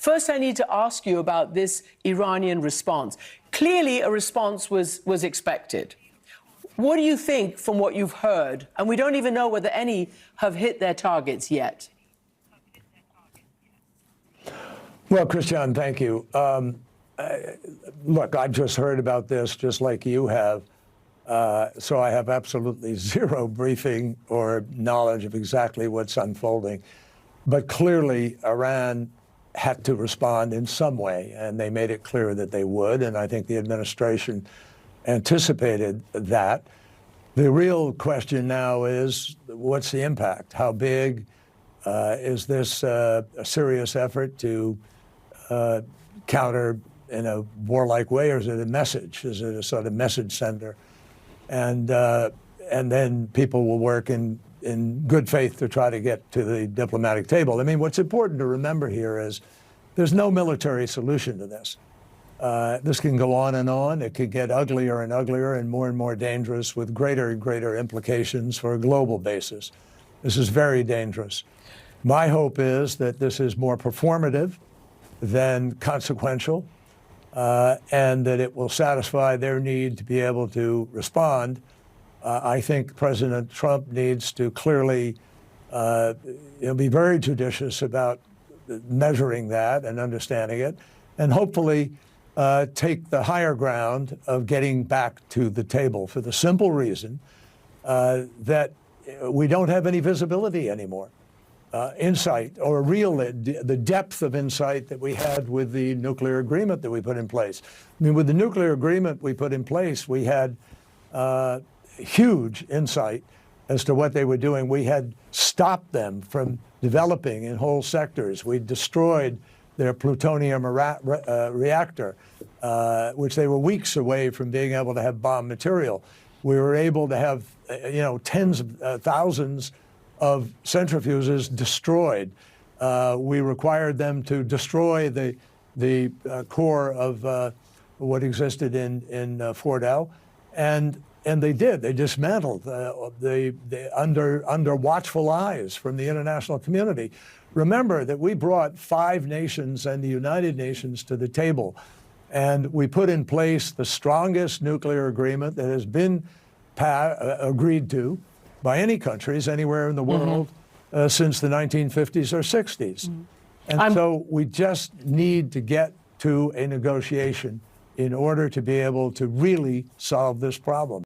First, I need to ask you about this Iranian response. Clearly, a response was expected. What do you think from what you've heard? And we don't even know whether any have hit their targets yet. Well, Christian, thank you. Look, I've just heard about this just like you have. So I have absolutely zero briefing or knowledge of exactly what's unfolding. But clearly, Iran had to respond in some way, and they made it clear that they would. And I think the administration anticipated that. The real question now is, what's the impact? How big is this a serious effort to counter in a warlike way, or is it a message? Is it a sort of message sender? And then people will work in good faith to try to get to the diplomatic table. I mean, what's important to remember here is there's no military solution to this. This can go on and on. It could get uglier and uglier and more dangerous with greater and greater implications for a global basis. This is very dangerous. My hope is that this is more performative than consequential, and that it will satisfy their need to be able to respond. I think President Trump needs to clearly be very judicious about measuring that and understanding it, and hopefully take the higher ground of getting back to the table for the simple reason that we don't have any visibility anymore. Insight, or the depth of insight that we had with the nuclear agreement that we put in place. I mean, with the nuclear agreement we put in place, we had huge insight as to what they were doing. We had stopped them from developing in whole sectors. We destroyed their plutonium reactor, which they were weeks away from being able to have bomb material. We were able to have, tens of thousands of centrifuges destroyed. We required them to destroy the core of what existed in Fort L, and they did. They dismantled under watchful eyes from the international community. Remember that we brought 5 nations and the United Nations to the table, and we put in place the strongest nuclear agreement that has been agreed to by any countries anywhere in the world since the 1950s or 60s. And so we just need to get to a negotiation in order to be able to really solve this problem.